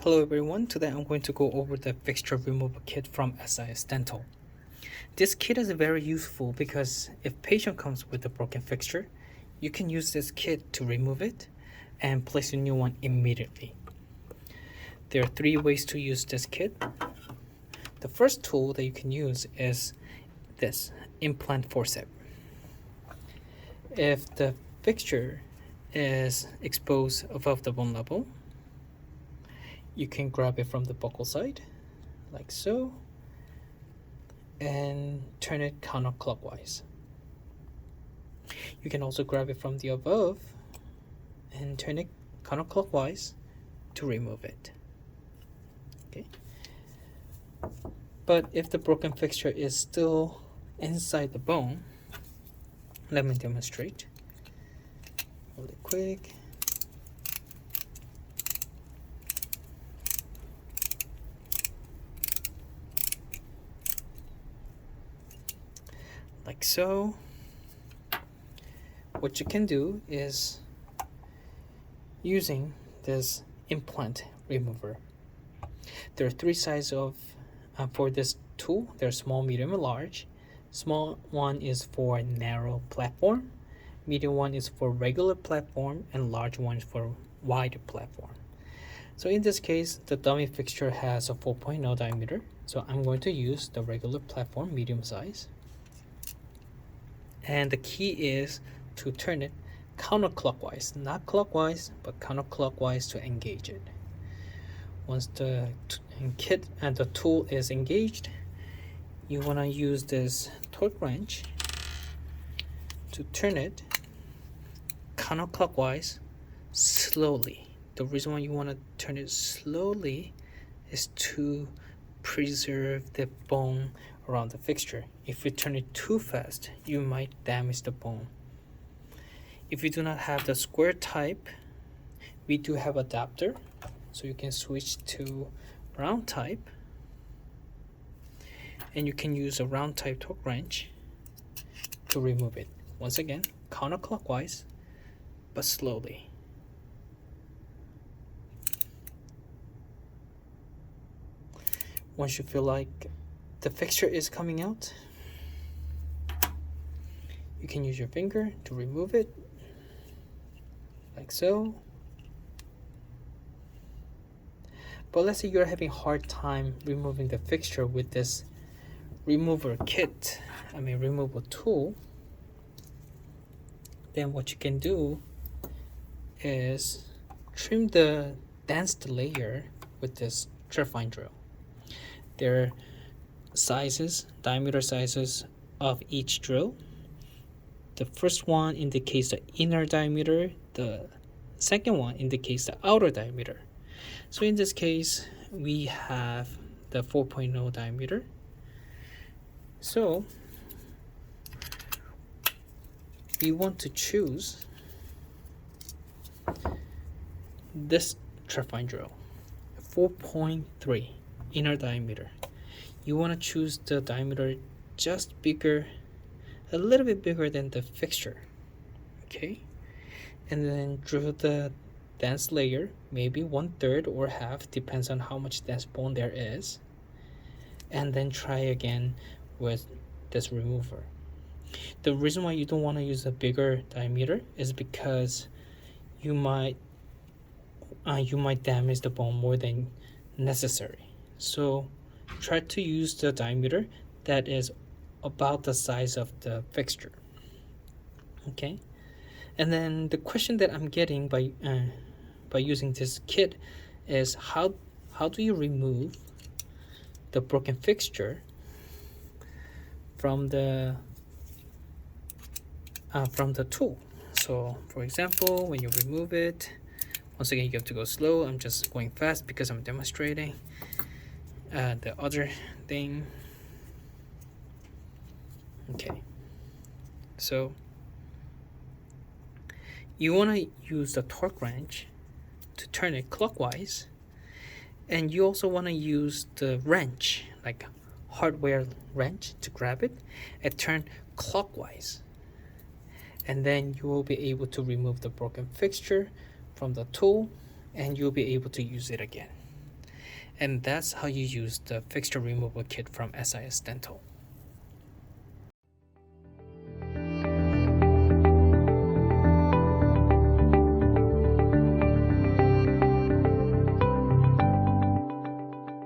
Hello everyone, today I'm going to go over the Fixture Remover Kit from SIS Dental. This kit is very useful because if patient comes with a broken fixture, you can use this kit to remove it and place a new one immediately. There are 3 ways to use this kit. The first tool that you can use is this implant forceps. If the fixture is exposed above the bone level, you can grab it from the buccal side, like so, and turn it counterclockwise. You can also grab it from the above and turn it counterclockwise to remove it. Okay. But if the broken fixture is still inside the bone, let me demonstrate really quick. Like so. What you can do is using this implant remover. There are 3 sizes of for this tool. There's small, medium, and large. Small one is for narrow platform, medium one is for regular platform, and large one is for wide platform. So in this case, the dummy fixture has a 4.0 diameter, so I'm going to use the regular platform, medium size. And the key is to turn it counterclockwise, not clockwise, but counterclockwise to engage it. Once the kit and the tool is engaged, you want to use this torque wrench to turn it counterclockwise slowly. The reason why you want to turn it slowly is to preserve the bone around the fixture. If you turn it too fast, you might damage the bone. If you do not have the square type, we do have adapter, so you can switch to round type, and you can use a round type torque wrench to remove it. Once again, counterclockwise, but slowly. Once you feel like the fixture is coming out, you can use your finger to remove it, like so. But let's say you're having a hard time removing the fixture with this remover tool, then what you can do is trim the dense layer with this trifine drill. There are diameter sizes of each drill. The first one indicates the inner diameter, the second one indicates the outer diameter. So in this case, we have the 4.0 diameter. So we want to choose this trifine drill, 4.3 inner diameter. You want to choose the diameter just bigger, a little bit bigger than the fixture, okay? And then drill the dense layer, maybe 1/3 or half, depends on how much dense bone there is. And then try again with this remover. The reason why you don't want to use a bigger diameter is because you might damage the bone more than necessary. So try to use the diameter that is about the size of the fixture. Okay, and then the question that I'm getting by using this kit is how do you remove the broken fixture from the tool? So for example, when you remove it, once again you have to go slow. I'm just going fast because I'm demonstrating the other thing. Okay, so you want to use the torque wrench to turn it clockwise, and you also want to use the wrench, like hardware wrench, to grab it and turn clockwise, and then you will be able to remove the broken fixture from the tool and you'll be able to use it again. And that's how you use the Fixture Remover Kit from SIS Dental.